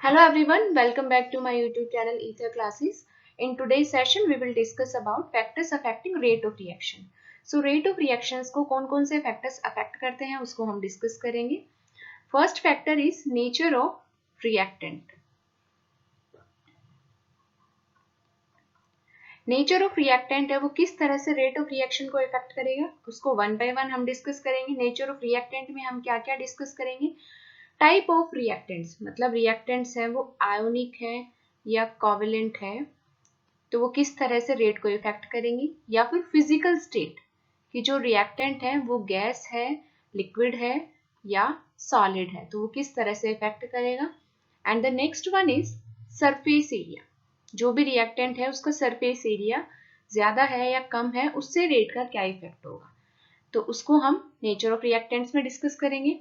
Hello everyone, welcome back to my YouTube channel Ether Classes. In today's session, we will discuss about factors affecting rate of reaction. So rate of reactions को कौन-कौन से factors affect करते हैं उसको हम discuss करेंगे. First factor is nature of reactant. Nature of reactant है वो किस तरह से रेट ऑफ रिएक्शन को इफेक्ट करेगा उसको वन बाय वन हम डिस्कस करेंगे. नेचर ऑफ रिएक्टेंट में हम क्या क्या डिस्कस करेंगे. टाइप ऑफ रिएक्टेंट्स मतलब रिएक्टेंट्स हैं वो आयोनिक है या कोवेलेंट है तो वो किस तरह से रेट को इफेक्ट करेंगी. या फिर फिजिकल स्टेट कि जो रिएक्टेंट है वो गैस है, लिक्विड है या सॉलिड है तो वो किस तरह से इफेक्ट करेगा. And the next one is surface area. जो भी रिएक्टेंट है उसका सरफेस एरिया ज्यादा है या कम है उससे रेट का क्या इफेक्ट होगा तो उसको हम नेचर ऑफ रिएक्टेंट्स में डिस्कस करेंगे.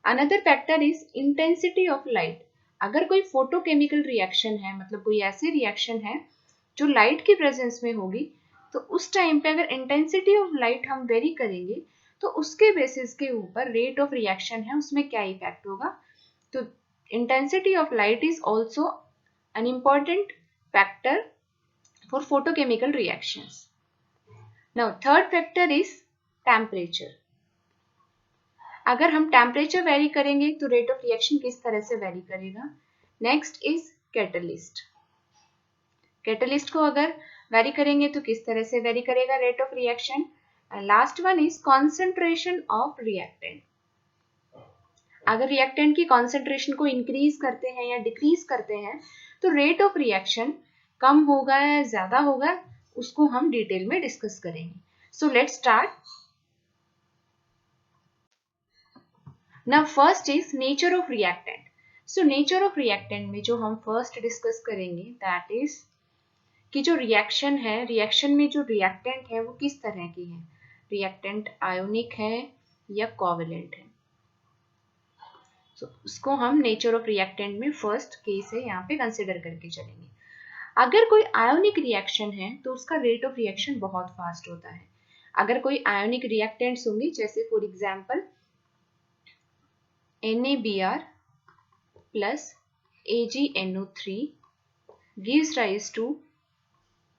Another factor is intensity of light. अगर कोई फोटोकेमिकल रिएक्शन है मतलब कोई ऐसी रिएक्शन है जो लाइट की प्रेजेंस में होगी तो उस टाइम पे अगर इंटेंसिटी ऑफ लाइट हम वेरी करेंगे तो उसके बेसिस के ऊपर रेट ऑफ रिएक्शन है उसमें क्या इफेक्ट होगा. तो intensity of light is also an important factor for photochemical reactions. Now third factor is temperature. अगर हम टेम्परेचर वेरी करेंगे तो रेट ऑफ रिएक्शन किस तरह से वेरी करेगा. Next is catalyst. कैटलिस्ट को अगर वेरी करेंगे तो किस तरह से वेरी करेगा rate of reaction. Last one is concentration of reactant. अगर रिएक्टेंट की कॉन्सेंट्रेशन को इंक्रीज करते हैं या डिक्रीज करते हैं तो रेट ऑफ रिएक्शन कम होगा या ज्यादा होगा उसको हम डिटेल में डिस्कस करेंगे. So let's start. Now first is nature of reactant. So nature of reactant में जो हम फर्स्ट डिस्कस करेंगे दैट इज कि जो रिएक्शन है रिएक्शन में जो रिएक्टेंट है वो किस तरह की है. रिएक्टेंट आयोनिक है या कोवेलेंट है. उसको हम नेचर ऑफ रिएक्टेंट में फर्स्ट केस है यहाँ पे कंसिडर करके चलेंगे. अगर कोई आयोनिक रिएक्शन है तो उसका रेट ऑफ रिएक्शन बहुत फास्ट होता है. अगर कोई आयोनिक रिएक्टेंट्स होंगे जैसे for example NaBr plus AgNO3 gives rise to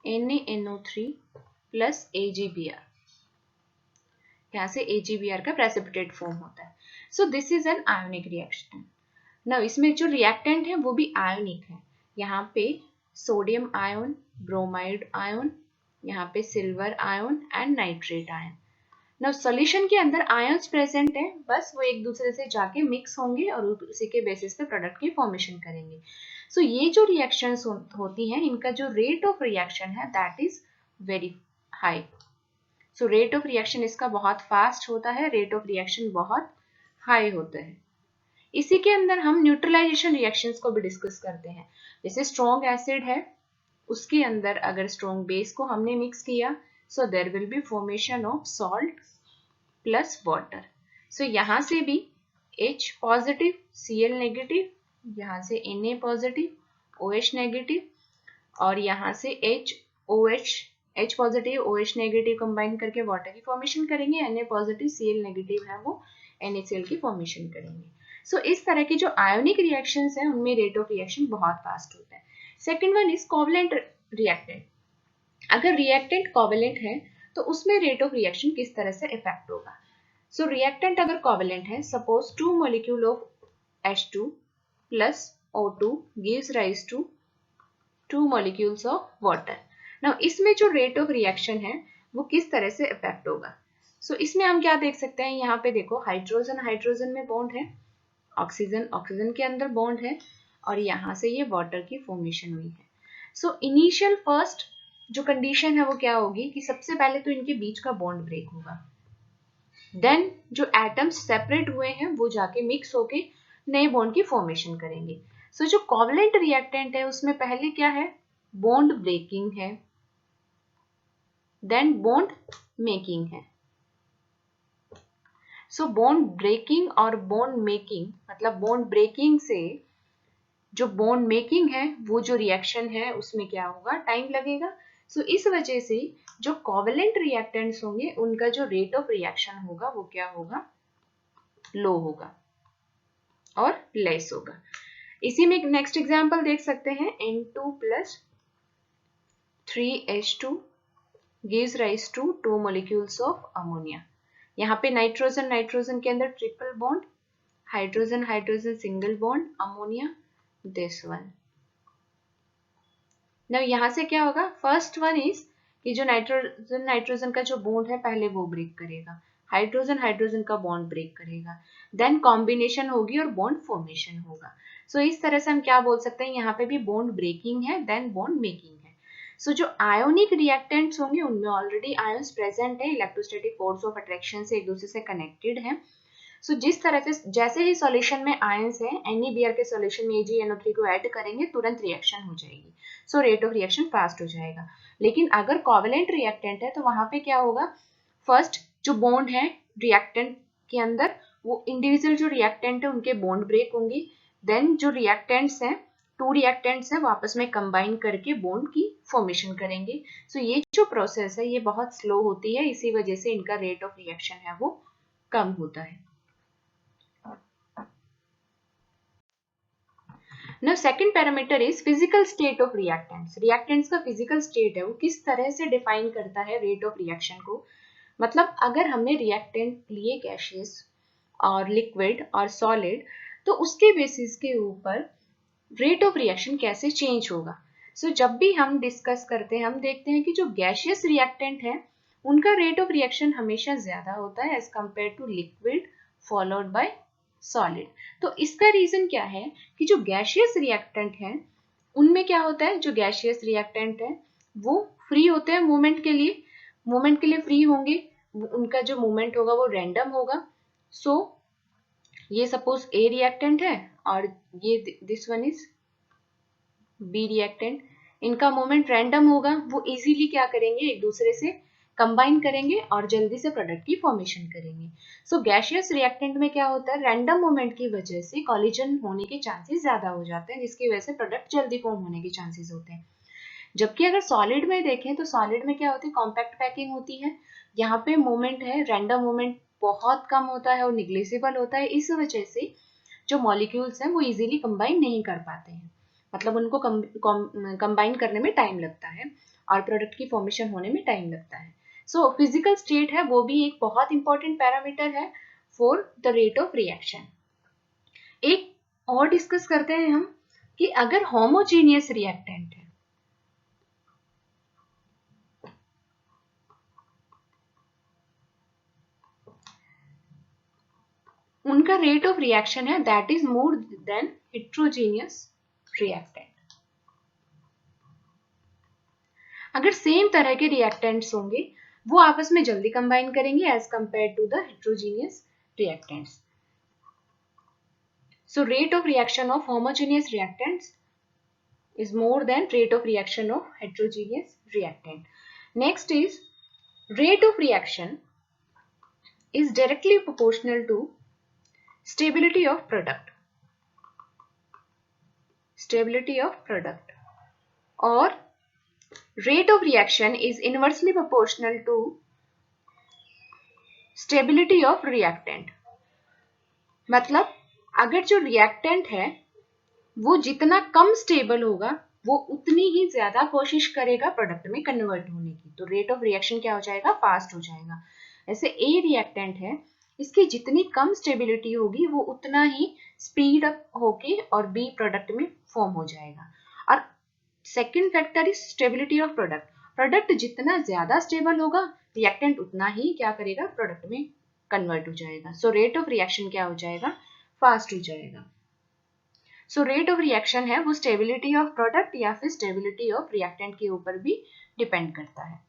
NaNO3 plus AgBr. यहाँ से AgBr का प्रेसिपिटेट फॉर्म होता है. सो this is an ionic reaction. Now इसमें जो रिएक्टेंट है वो भी आयोनिक है. यहाँ पे सोडियम आयन, ब्रोमाइड आयन, यहाँ पे silver ion and nitrate ion. Now solution के अंदर आयंस प्रेजेंट है बस वो एक दूसरे से जाके मिक्स होंगे और उसी के बेसिस पे प्रोडक्ट की फॉर्मेशन करेंगे. सो ये जो रिएक्शंस होती हैं इनका जो रेट ऑफ रिएक्शन है that is very high. So rate of reaction इसका बहुत फास्ट होता है, रेट ऑफ रिएक्शन बहुत हाई होता है. इसी के अंदर हम न्यूट्रलाइजेशन रिएक्शंस को भी डिस्कस करते हैं. जैसे स्ट्रॉन्ग एसिड है उसके अंदर अगर स्ट्रॉन्ग बेस को हमने मिक्स किया so there will be formation of salt plus water. So यहाँ से भी H पॉजिटिव Cl नेगेटिव, यहाँ से Na पॉजिटिव OH नेगेटिव और यहाँ से H positive OH negative combine करके वाटर की फॉर्मेशन करेंगे. Na पॉजिटिव Cl नेगेटिव है वो NaCl की फॉर्मेशन करेंगे. सो इस तरह की जो आयोनिक रिएक्शंस हैं उनमें रेट ऑफ रिएक्शन बहुत फास्ट होता है. Second one is covalent reactant. अगर रिएक्टेंट कोवेलेंट है तो उसमें रेट ऑफ रिएक्शन किस तरह से इफेक्ट होगा. सो रिएक्टेंट अगर कोवेलेंट है suppose 2 molecule of H2 plus O2 gives rise to 2 molecules of water. Now इसमें जो रेट ऑफ रिएक्शन है वो किस तरह से इफेक्ट होगा. सो इसमें हम क्या देख सकते हैं. यहाँ पे देखो हाइड्रोजन हाइड्रोजन में बॉन्ड है, ऑक्सीजन ऑक्सीजन के अंदर बॉन्ड है और यहाँ से ये वाटर की फॉर्मेशन हुई है. सो इनिशियल फर्स्ट जो कंडीशन है वो क्या होगी कि सबसे पहले तो इनके बीच का बॉन्ड ब्रेक होगा. देन जो एटम्स सेपरेट हुए हैं वो जाके मिक्स होके नए बॉन्ड की फॉर्मेशन करेंगे. सो जो कोवेलेंट रिएक्टेंट है उसमें पहले क्या है बॉन्ड ब्रेकिंग है देन बॉन्ड मेकिंग है. सो बॉन्ड ब्रेकिंग और बॉन्ड मेकिंग मतलब बॉन्ड ब्रेकिंग से जो बॉन्ड मेकिंग है वो जो रिएक्शन है उसमें क्या होगा टाइम लगेगा. सो इस वजह से जो कोवेलेंट रिएक्टेंट्स होंगे उनका जो रेट ऑफ रिएक्शन होगा वो क्या होगा लो होगा और लेस होगा. इसी में नेक्स्ट एग्जांपल देख सकते हैं, N2 plus 3H2 gives rise to 2 molecules of ammonia. यहाँ पे नाइट्रोजन नाइट्रोजन के अंदर triple bond, hydrogen hydrogen single bond, ammonia this one. Now यहाँ से क्या होगा, फर्स्ट वन इज कि जो नाइट्रोजन नाइट्रोजन का जो बॉन्ड है पहले वो ब्रेक करेगा, हाइड्रोजन हाइड्रोजन का बॉन्ड ब्रेक करेगा, देन कॉम्बिनेशन होगी और बॉन्ड फॉर्मेशन होगा. सो इस तरह से हम क्या बोल सकते हैं, यहाँ पे भी बॉन्ड ब्रेकिंग है देन बॉन्ड मेकिंग है. सो जो आयोनिक रिएक्टेंट्स होंगे उनमें ऑलरेडी आयंस प्रेजेंट है, इलेक्ट्रोस्टैटिक फोर्स ऑफ अट्रैक्शन से एक दूसरे से कनेक्टेड है. सो जिस तरह से जैसे ही सॉल्यूशन में आयंस है, NaBr के सॉल्यूशन में AgNO3 को ऐड करेंगे तुरंत रिएक्शन हो जाएगी. So rate of reaction fast हो जाएगा. लेकिन अगर कोवेलेंट रिएक्टेंट है तो वहां पे क्या होगा, फर्स्ट जो बॉन्ड है रिएक्टेंट के अंदर, वो इंडिविजुअल जो रिएक्टेंट है उनके बॉन्ड ब्रेक होंगे, देन जो रिएक्टेंट्स हैं, टू रिएक्टेंट्स हैं, वो आपस में कंबाइन करके बॉन्ड की फॉर्मेशन करेंगे. सो ये जो प्रोसेस है ये बहुत स्लो होती है, इसी वजह से इनका रेट ऑफ रिएक्शन है वो कम होता है. Now second parameter is physical state of reactants. Reactants का physical state है वो किस तरह से define करता है rate of reaction को. मतलब अगर हमने reactant लिए gaseous और liquid और solid, तो उसके basis के ऊपर rate of reaction कैसे change होगा. So जब भी हम discuss करते हैं हम देखते हैं कि जो gaseous reactant है उनका rate of reaction हमेशा ज़्यादा होता है as compared to liquid followed by solid. तो इसका रीजन क्या है कि जो गैसियस रिएक्टेंट हैं उनमें क्या होता है, जो गैसियस रिएक्टेंट है वो फ्री होते हैं मूवमेंट के लिए फ्री होंगे, उनका जो मूवमेंट होगा वो रैंडम होगा. सो ये सपोज ए रिएक्टेंट है और ये this one is B reactant, इनका मूवमेंट रैंडम होगा, वो इजीली क्या करेंगे एक दूसरे से कंबाइन करेंगे और जल्दी से प्रोडक्ट की फॉर्मेशन करेंगे. सो गैसियस रिएक्टेंट में क्या होता है, रैंडम मूवमेंट की वजह से कॉलिजन होने के चांसेस ज्यादा हो जाते हैं, जिसकी वजह से प्रोडक्ट जल्दी फॉर्म होने के चांसेस होते हैं. जबकि अगर सॉलिड में देखें तो सॉलिड में क्या होती है, कॉम्पैक्ट पैकिंग होती है, यहाँ पे मूवमेंट है, रैंडम मूवमेंट बहुत कम होता है और निग्लेजिबल होता है. इस वजह से जो मॉलिक्यूल्स हैं वो इजीली कंबाइन नहीं कर पाते हैं, मतलब उनको कंबाइन करने में टाइम लगता है और प्रोडक्ट की फॉर्मेशन होने में टाइम लगता है. सो फिजिकल स्टेट है वो भी एक बहुत इंपॉर्टेंट पैरामीटर है for the rate of reaction. एक और डिस्कस करते हैं हम कि अगर होमोजीनियस रिएक्टेंट है, उनका रेट ऑफ रिएक्शन है that is more than heterogeneous reactant. अगर सेम तरह के रिएक्टेंट्स होंगे वो आपस में जल्दी कंबाइन करेंगे as compare to the heterogeneous reactants. So rate of reaction of homogeneous reactants is more than rate of reaction of heterogeneous reactant. Next is rate of reaction is directly proportional to stability of product. Stability of product. Or rate of reaction is inversely proportional to stability of reactant. मतलब अगर जो reactant है वो जितना कम stable होगा वो उतनी ही ज्यादा कोशिश करेगा प्रोडक्ट में कन्वर्ट होने की, तो रेट ऑफ रिएक्शन क्या हो जाएगा, फास्ट हो जाएगा. ऐसे ए रिएक्टेंट है, इसकी जितनी कम स्टेबिलिटी होगी वो उतना ही स्पीड अप होके और बी प्रोडक्ट में फॉर्म हो जाएगा. और second factor is stability of product. Product जितना ज्यादा स्टेबल होगा रिएक्टेंट उतना ही क्या करेगा, प्रोडक्ट में कन्वर्ट हो जाएगा. सो रेट ऑफ रिएक्शन क्या हो जाएगा, फास्ट हो जाएगा. सो रेट ऑफ रिएक्शन है वो स्टेबिलिटी ऑफ प्रोडक्ट या फिर स्टेबिलिटी ऑफ रिएक्टेंट के ऊपर भी डिपेंड करता है.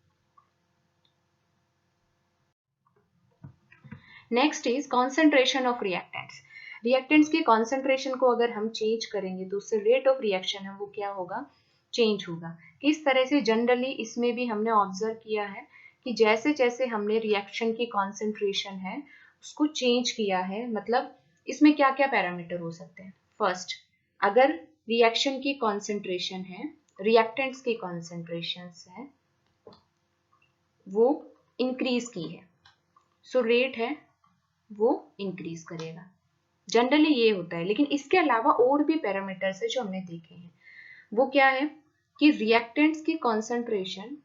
Next is concentration of reactants. Reactants के कॉन्सेंट्रेशन को अगर हम चेंज करेंगे तो उससे रेट ऑफ रिएक्शन है वो क्या होगा, चेंज होगा. किस तरह से, जनरली इसमें भी हमने ऑब्जर्व किया है कि जैसे जैसे हमने रिएक्शन की कॉन्सेंट्रेशन है उसको चेंज किया है, मतलब इसमें क्या क्या पैरामीटर हो सकते हैं. फर्स्ट, अगर रिएक्शन की कॉन्सेंट्रेशन है, रिएक्टेंट्स की कॉन्सेंट्रेशन है वो इंक्रीज की है, सो रेट है वो इंक्रीज करेगा. जनरली ये होता है, लेकिन इसके अलावा और भी पैरामीटर्स है जो हमने देखे हैं। वो क्या है कि रिएक्टेंट्स की कॉन्सेंट्रेशन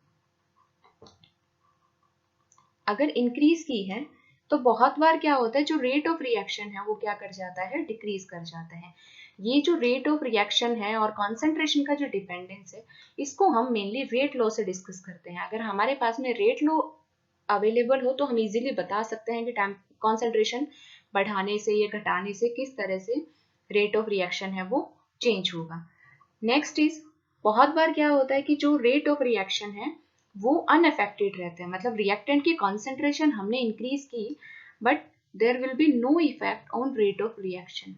अगर इंक्रीज की है तो बहुत बार क्या होता है, जो रेट ऑफ रिएक्शन है वो क्या कर जाता है, डिक्रीज कर जाता है। ये जो रेट ऑफ रिएक्शन है और कॉन्सेंट्रेशन का जो डिपेंडेंस है, इसको हम मेनली रेट लॉ से डिस्कस करते हैं। अगर हमारे पास में रेट लॉ अवेलेबल हो तो हम इजीली बता सकते हैं कि कॉन्सेंट्रेशन बढ़ाने से या घटाने से किस तरह से रेट ऑफ रिएक्शन है वो चेंज होगा। नेक्स्ट इज, बहुत बार क्या होता है कि जो रेट ऑफ रिएक्शन है वो अनअफेक्टेड रहते हैं, मतलब रिएक्टेंट की कॉन्सेंट्रेशन हमने इंक्रीज की but there will be no effect on rate of reaction.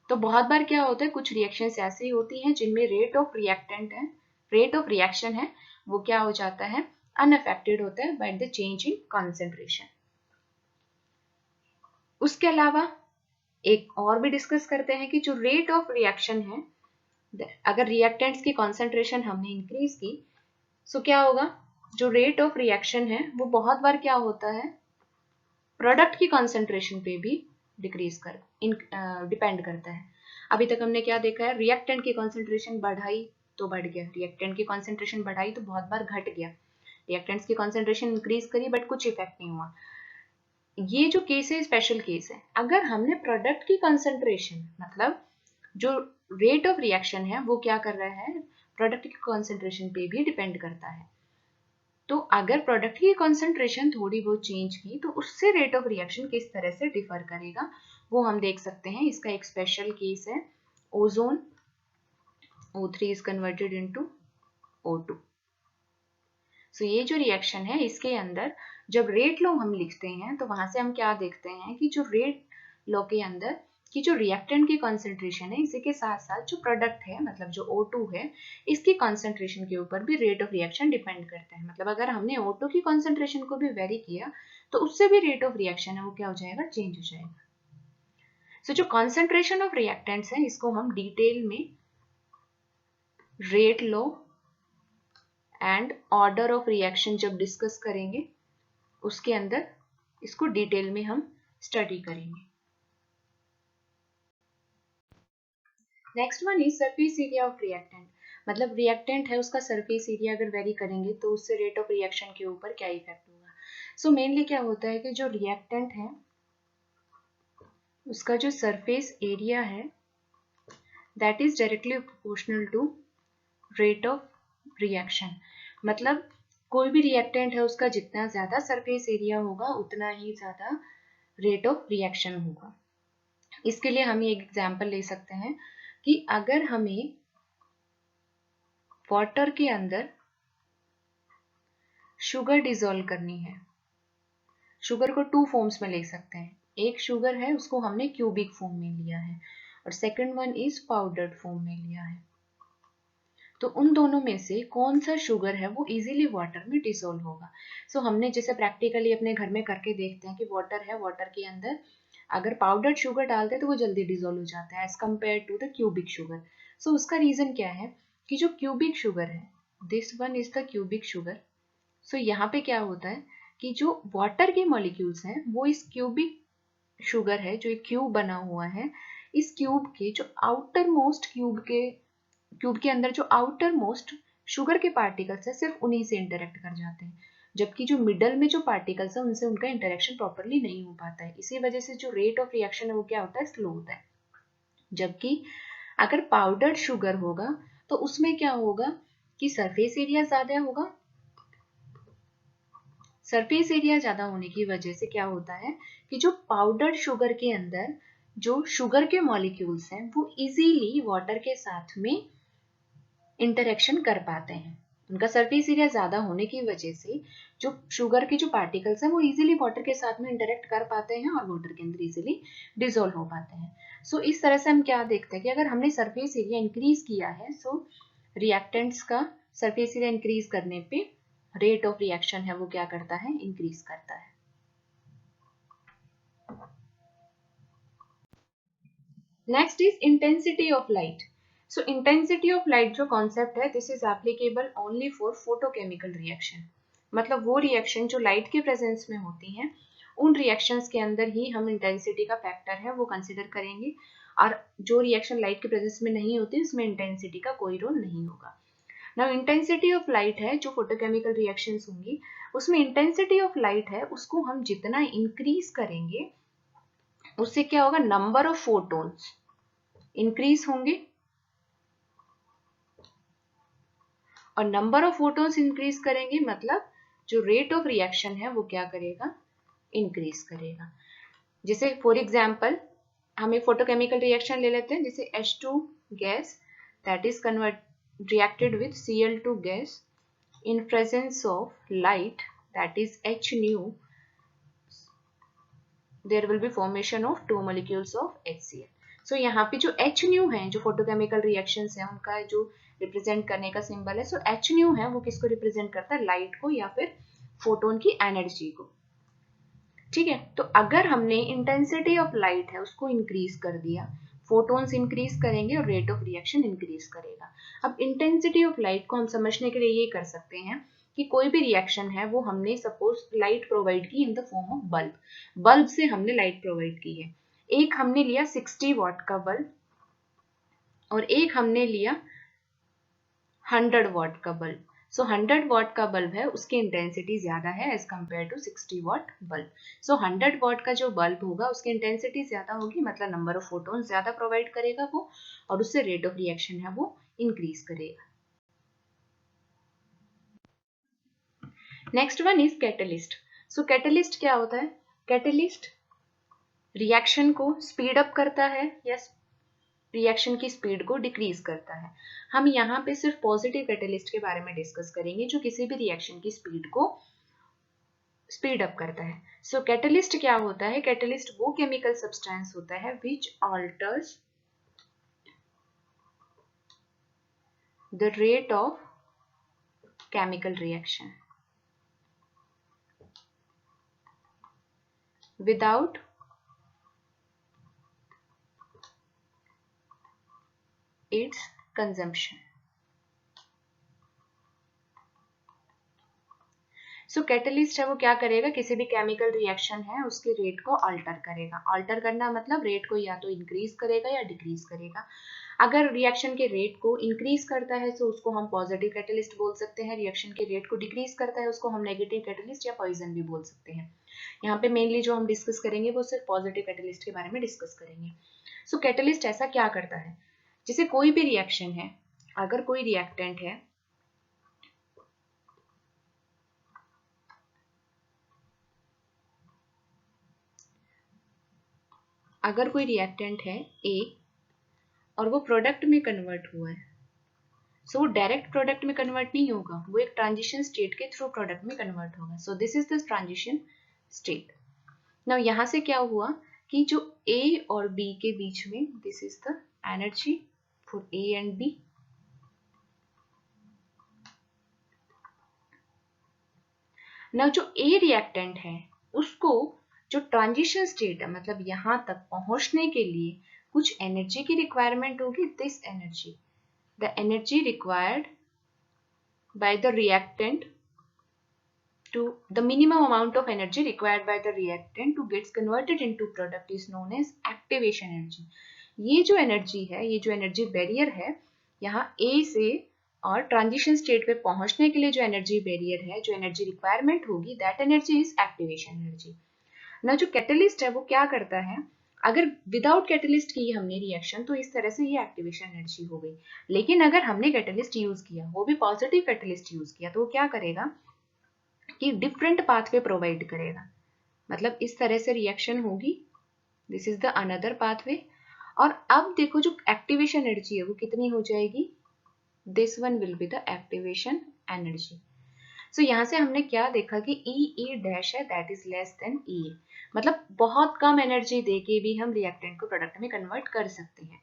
तो बहुत बार क्या होता है, कुछ रिएक्शंस ऐसी होती हैं जिनमें रेट ऑफ रिएक्शन है वो क्या हो जाता है, अनअफेक्टेड होता है by the change in concentration. उसके अलावा एक और भी डिस्कस करते हैं कि जो रेट ऑफ रिएक्शन है, अगर रिएक्टेंट्स की कॉन्सेंट्रेशन हमने इंक्रीज की सो क्या होगा, जो रेट ऑफ रिएक्शन है वो बहुत बार क्या होता है, प्रोडक्ट की कॉन्सेंट्रेशन पे भी डिपेंड करता है। अभी तक हमने क्या देखा है, रिएक्टेंट की कॉन्सेंट्रेशन बढ़ाई तो बढ़ गया, रिएक्टेंट की कॉन्सेंट्रेशन बढ़ाई तो बहुत बार घट गया, रिएक्टेंट्स की कॉन्सेंट्रेशन इंक्रीज करी बट कुछ इफेक्ट नहीं हुआ। ये जो केस है स्पेशल केस है। अगर हमने प्रोडक्ट की कॉन्सेंट्रेशन, मतलब जो रेट ऑफ रिएक्शन है वो क्या कर रहा है, प्रोडक्ट की कॉन्सेंट्रेशन पे भी डिपेंड करता है। तो अगर प्रोडक्ट की कॉन्सेंट्रेशन थोड़ी बहुत चेंज की तो उससे रेट ऑफ रिएक्शन किस तरह से डिफर करेगा वो हम देख सकते हैं। इसका एक स्पेशल केस है, ozone, O3 is converted into O2। सो ये जो रिएक्शन है इसके अंदर जब रेट लॉ हम लिखते हैं तो वहां से हम क्या देखते हैं कि जो रेट लॉ के अंदर कि जो रिएक्टेंट की कॉन्सेंट्रेशन है इसी के साथ साथ जो प्रोडक्ट है, मतलब जो O2 है, इसकी कॉन्सेंट्रेशन के ऊपर भी रेट ऑफ रिएक्शन डिपेंड करते हैं। मतलब अगर हमने O2 की कॉन्सेंट्रेशन को भी वेरी किया तो उससे भी रेट ऑफ रिएक्शन है वो क्या हो जाएगा, चेंज हो जाएगा। सो जो कॉन्सेंट्रेशन ऑफ रिएक्टेंट्स है इसको हम डिटेल में rate law and order of reaction जब डिस्कस करेंगे उसके अंदर इसको डिटेल में हम स्टडी करेंगे। Next one is surface area of reactant, मतलब रिएक्टेंट है उसका सरफेस एरिया अगर वेरी करेंगे तो उससे रेट ऑफ रिएक्शन के ऊपर क्या इफेक्ट होगा। सो मेनली क्या होता है कि जो रिएक्टेंट है उसका जो सरफेस एरिया है that is directly proportional to rate of reaction. मतलब कोई भी रिएक्टेंट है उसका जितना ज्यादा सरफेस एरिया होगा उतना ही ज्यादा रेट ऑफ रिएक्शन होगा। इसके लिए हम एक एग्जांपल ले सकते हैं कि अगर हमें वाटर के अंदर शुगर डिसॉल्व करनी है, शुगर को टू फॉर्म्स में ले सकते हैं। एक शुगर है उसको हमने क्यूबिक फॉर्म में लिया है और second one is powdered form में लिया है। तो उन दोनों में से कौन सा शुगर है वो इजीली वाटर में डिसॉल्व होगा। सो हमने जैसे प्रैक्टिकली अपने घर में करके देखते हैं कि वाटर है, वाटर के अंदर अगर पाउडर्ड शुगर डालते हैं तो वो जल्दी डिसॉल्व हो जाता है as compare to the cubic sugar. So उसका रीजन क्या है कि जो क्यूबिक शुगर है, this one is the cubic sugar. So यहाँ पे क्या होता है कि जो वाटर के मॉलिक्यूल्स हैं वो इस क्यूबिक शुगर है, जो एक क्यूब बना हुआ है, इस क्यूब के जो आउटर मोस्ट क्यूब के अंदर जो आउटर मोस्ट शुगर के पार्टिकल्स है सिर्फ उन्हीं से इंटरेक्ट कर जाते हैं, जबकि जो मिडल में जो पार्टिकल्स है उनसे उनका इंटरेक्शन प्रॉपरली नहीं हो पाता है। इसी वजह से जो रेट ऑफ रिएक्शन है वो क्या होता है, स्लो होता है। जबकि अगर पाउडर्ड शुगर होगा तो उसमें क्या होगा कि सरफेस एरिया ज्यादा होगा। सरफेस एरिया ज्यादा होने की वजह से क्या होता है कि जो पाउडर्ड शुगर के अंदर जो शुगर के मॉलिक्यूल्स हैं वो इजीली वाटर के साथ में इंटरेक्शन कर पाते हैं। उनका सरफेस एरिया ज्यादा होने की वजह से जो शुगर के जो पार्टिकल्स हैं वो इजीली वाटर के साथ में इंटरेक्ट कर पाते हैं और वाटर के अंदर इजीली डिसॉल्व हो पाते हैं। सो इस तरह से हम क्या देखते हैं कि अगर हमने सरफेस एरिया इंक्रीज किया है सो रिएक्टेंट्स का सरफेस एरिया इंक्रीज करने पे रेट ऑफ रिएक्शन है वो क्या करता है, इंक्रीज करता है। Next is intensity of light. So intensity of light जो कॉन्सेप्ट है this is applicable only for photochemical reaction, मतलब वो रिएक्शन जो लाइट के प्रेजेंस में होती हैं उन रिएक्शंस के अंदर ही हम इंटेंसिटी का फैक्टर है वो कंसिडर करेंगे, और जो रिएक्शन लाइट के प्रेजेंस में नहीं होती उसमें इंटेंसिटी का कोई रोल नहीं होगा। नाउ इंटेंसिटी ऑफ लाइट है जो फोटोकेमिकल रिएक्शंस होंगी, उसमें इंटेंसिटी ऑफ लाइट है उसको हम जितना इंक्रीज करेंगे उससे क्या होगा, नंबर ऑफ फोटोन्स इंक्रीज होंगे, और नंबर ऑफ फोटोन्स इंक्रीज करेंगे मतलब जो रेट ऑफ रिएक्शन है वो क्या करेगा, इंक्रीज करेगा। जैसे फॉर एग्जांपल हम एक फोटोकेमिकल रिएक्शन ले लेते हैं, जैसे H2 gas that is convert reacted with Cl2 gas in presence of light that is H nu, there will be formation of 2 molecules of HCl. So यहाँ पे जो H nu है, जो फोटोकेमिकल रिएक्शंस है उनका जो रिप्रेजेंट करने का सिंबल है, सो H nu है वो किसको रिप्रेजेंट करता है, लाइट को या फिर फोटोन की एनर्जी को। ठीक है, तो अगर हमने इंटेंसिटी ऑफ लाइट है उसको इंक्रीज कर दिया, फोटोन्स इंक्रीज करेंगे और रेट ऑफ रिएक्शन इंक्रीज करेगा। अब इंटेंसिटी ऑफ लाइट को हम समझने के लिए ये कर सकते हैं कि कोई भी रिएक्शन है वो हमने सपोज लाइट प्रोवाइड की in the form of bulb, bulb से हमने लाइट प्रोवाइड की है। एक हमने लिया 60 वॉट का बल्ब और एक हमने लिया 100 वॉट का बल्ब। सो 100 वॉट का बल्ब है उसकी इंटेंसिटी ज्यादा है as compare to 60 watt bulb. So 100 watt का जो बल्ब होगा उसकी इंटेंसिटी ज्यादा होगी, मतलब नंबर ऑफ फोटोन ज्यादा प्रोवाइड करेगा वो, और उससे रेट ऑफ रिएक्शन है वो इंक्रीज करेगा। Next one is catalyst. So catalyst क्या होता है, कैटलिस्ट रिएक्शन को स्पीड अप करता है या रिएक्शन की स्पीड को डिक्रीज करता है। हम यहाँ पे सिर्फ पॉजिटिव कैटलिस्ट के बारे में डिस्कस करेंगे जो किसी भी रिएक्शन की स्पीड को स्पीड अप करता है। सो कैटलिस्ट क्या होता है, कैटलिस्ट वो केमिकल सब्सटेंस होता है which alters the rate of chemical reaction without its consumption. So catalyst है वो क्या करेगा, किसी भी केमिकल रिएक्शन है उसके रेट को अल्टर करेगा। अल्टर करना मतलब रेट को या तो इंक्रीज करेगा या डिक्रीज करेगा। अगर रिएक्शन के रेट को इंक्रीज करता है तो उसको हम पॉजिटिव कैटलिस्ट बोल सकते हैं, रिएक्शन के रेट को डिक्रीज करता है उसको हम नेगेटिव कैटलिस्ट या पॉइजन भी बोल सकते हैं। यहाँ पे मेनली जो हम डिस्कस करेंगे वो सिर्फ पॉजिटिव कैटलिस्ट के बारे में डिस्कस करेंगे। सो कैटलिस्ट ऐसा क्या करता है, जैसे कोई भी रिएक्शन है, अगर कोई रिएक्टेंट है अगर कोई रिएक्टेंट है A और वो प्रोडक्ट में कन्वर्ट हुआ है, सो वो डायरेक्ट प्रोडक्ट में कन्वर्ट नहीं होगा, वो एक ट्रांजिशन स्टेट के थ्रू प्रोडक्ट में कन्वर्ट होगा। सो this is the transition state. Now यहाँ से क्या हुआ कि जो A और B के बीच में, this is the energy for A and B। Now जो A रिएक्टेंट है उसको जो ट्रांजिशन स्टेट है, मतलब यहाँ तक पहुंचने के लिए कुछ एनर्जी की रिक्वायरमेंट होगी, this energy, the energy required by the reactant to the minimum amount of energy required by the reactant to gets converted into product is known as activation energy. ये जो एनर्जी है, ये जो energy barrier है यहाँ A से और transition state पे पहुंचने के लिए जो एनर्जी बैरियर है, जो एनर्जी रिक्वायरमेंट होगी, that energy is activation energy. ना जो कैटलिस्ट है वो क्या करता है, अगर विदाउट कैटलिस्ट की हमने रिएक्शन तो इस तरह से ये एक्टिवेशन एनर्जी हो गई, लेकिन अगर हमने कैटलिस्ट यूज किया, वो भी पॉजिटिव कैटलिस्ट यूज किया, तो वो क्या करेगा कि डिफरेंट पाथवे प्रोवाइड करेगा। मतलब इस तरह से रिएक्शन होगी, this is the another pathway, और अब देखो जो एक्टिवेशन एनर्जी है वो कितनी हो जाएगी, this one will be the activation energy. So यहाँ से हमने क्या देखा कि ई डैश है that is less than E, मतलब बहुत कम एनर्जी देके भी हम रिएक्टेंट को प्रोडक्ट में कन्वर्ट कर सकते हैं।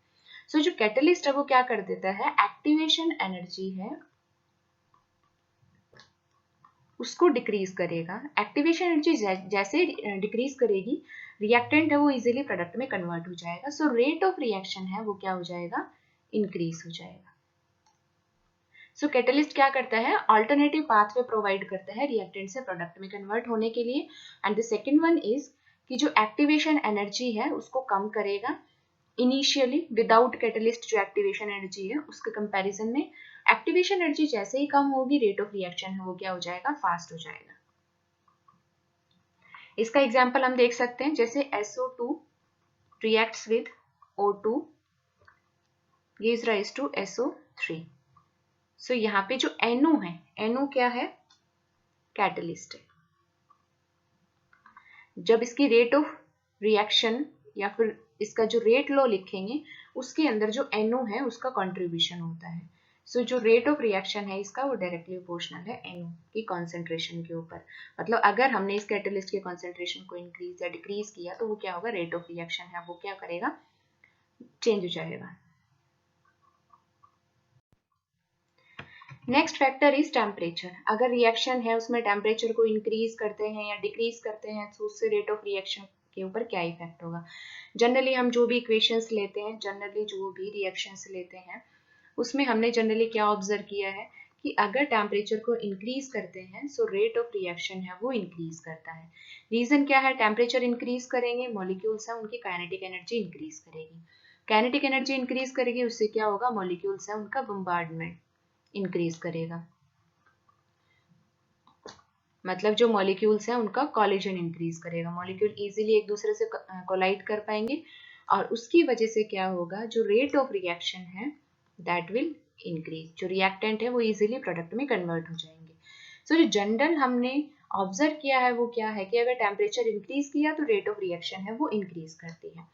सो जो कैटलिस्ट है वो क्या कर देता है, एक्टिवेशन एनर्जी है उसको डिक्रीज करेगा। एक्टिवेशन एनर्जी जैसे डिक्रीज करेगी, रिएक्टेंट है वो इजीली प्रोडक्ट में कन्वर्ट हो जाएगा। सो रेट ऑफ रिएक्शन है वो क्या हो जाएगा, इंक्रीज हो जाएगा। सो कैटलिस्ट क्या करता है, अल्टरनेटिव पाथवे प्रोवाइड करता है रिएक्टेंट से प्रोडक्ट में कन्वर्ट होने के लिए। And the second one is कि जो एक्टिवेशन एनर्जी है उसको कम करेगा इनिशियली विदाउट कैटलिस्ट। जो एक्टिवेशन एनर्जी है उसके कंपैरिजन में एक्टिवेशन एनर्जी जैसे ही कम होगी, रेट ऑफ रिएक्शन है वो क्या हो जाएगा, फास्ट हो जाएगा। इसका एग्जांपल हम देख सकते हैं, जैसे SO2 reacts with O2 gives rise to SO3। सो यहाँ पे जो NO है, NO क्या है, कैटलिस्ट है। जब इसकी रेट ऑफ रिएक्शन या फिर इसका जो रेट लॉ लिखेंगे उसके अंदर जो NO है उसका कंट्रीब्यूशन होता है। सो जो रेट ऑफ रिएक्शन है इसका वो डायरेक्टली प्रोपोर्शनल है NO की कॉन्सेंट्रेशन के ऊपर। मतलब अगर हमने इस कैटलिस्ट के कॉन्सेंट्रेशन को इंक्रीज या डिक्रीज किया तो वो क्या होगा, रेट ऑफ रिएक्शन है वो क्या करेगा, चेंज हो जाएगा। Next factor is temperature. अगर रिएक्शन है उसमें टेम्परेचर को इंक्रीज करते हैं या डिक्रीज करते हैं तो उससे रेट ऑफ रिएक्शन के ऊपर क्या इफेक्ट होगा। जनरली हम जो भी इक्वेशंस लेते हैं, जनरली जो भी रिएक्शंस लेते हैं उसमें हमने जनरली क्या ऑब्जर्व किया है कि अगर टेम्परेचर को इंक्रीज करते हैं सो रेट ऑफ रिएक्शन है वो इंक्रीज करता है। रीजन क्या है, टेम्परेचर इंक्रीज करेंगे, मॉलिक्यूल्स है उनकी काइनेटिक एनर्जी इंक्रीज करेगी। काइनेटिक एनर्जी इंक्रीज करेगी, उससे क्या होगा, मॉलिक्यूल्स है उनका बम्बार्डमेंट इंक्रीज करेगा। मतलब जो मॉलिक्यूल्स हैं उनका कॉलिजन इंक्रीज करेगा, मॉलिक्यूल इजीली एक दूसरे से कोलाइड कर पाएंगे और उसकी वजह से क्या होगा, जो रेट ऑफ रिएक्शन है दैट विल इंक्रीज। जो रिएक्टेंट है वो इजीली प्रोडक्ट में कन्वर्ट हो जाएंगे। सो जो जनरल हमने ऑब्जर्व किया है वो क्या है कि अगर टेम्परेचर इंक्रीज किया तो रेट ऑफ रिएक्शन है वो इंक्रीज करती है।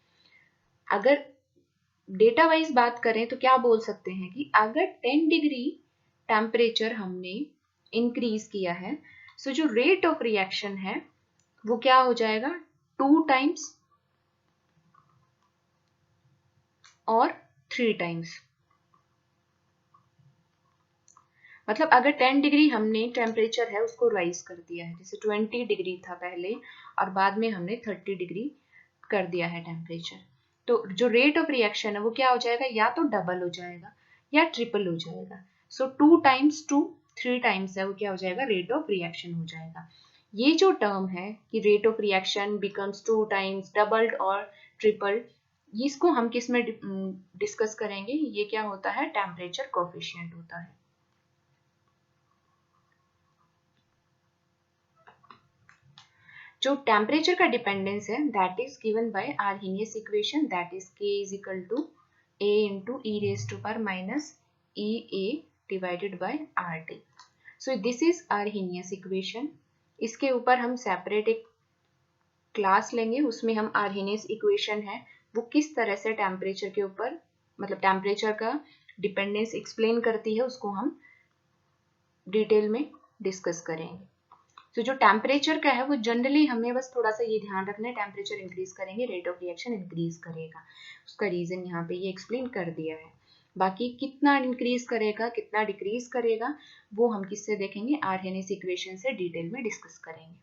अगर डेटा वाइज बात करें तो क्या बोल सकते हैं कि अगर 10 डिग्री टेम्परेचर हमने इंक्रीज किया है सो जो रेट ऑफ रिएक्शन है वो क्या हो जाएगा, 2 टाइम्स और 3 टाइम्स। मतलब अगर 10 डिग्री हमने टेम्परेचर है उसको राइज कर दिया है, जैसे 20 डिग्री था पहले और बाद में हमने 30 डिग्री कर दिया है टेम्परेचर, तो जो रेट ऑफ रिएक्शन है वो क्या हो जाएगा, या तो डबल हो जाएगा या ट्रिपल हो जाएगा। सो 2 टाइम्स टू 3 टाइम्स है वो क्या हो जाएगा, रेट ऑफ रिएक्शन हो जाएगा। ये जो टर्म है कि rate of reaction becomes 2 times, doubled और ट्रिपल, इसको हम किस में डिस्कस करेंगे, ये क्या होता है, टेम्परेचर कोएफिशिएंट होता है। जो टेम्परेचर का डिपेंडेंस है that is given by Arrhenius equation, that is K is equal to A into E raise to power minus EA divided by RT। So this is Arrhenius equation. इसके ऊपर हम separate एक class लेंगे, उसमें हम Arrhenius equation है वो किस तरह से टेम्परेचर के ऊपर, मतलब टेम्परेचर का डिपेंडेंस एक्सप्लेन करती है, उसको हम डिटेल में डिस्कस करेंगे। तो जो टेम्परेचर का है वो जनरली हमें बस थोड़ा सा ये ध्यान रखना है, टेम्परेचर इंक्रीज करेंगे रेट ऑफ रिएक्शन इंक्रीज करेगा, उसका रीजन यहाँ पे ये एक्सप्लेन कर दिया है। बाकी कितना इंक्रीज करेगा कितना डिक्रीज करेगा वो हम किससे देखेंगे, आर्हेनियस इक्वेशन से डिटेल में डिस्कस करेंगे।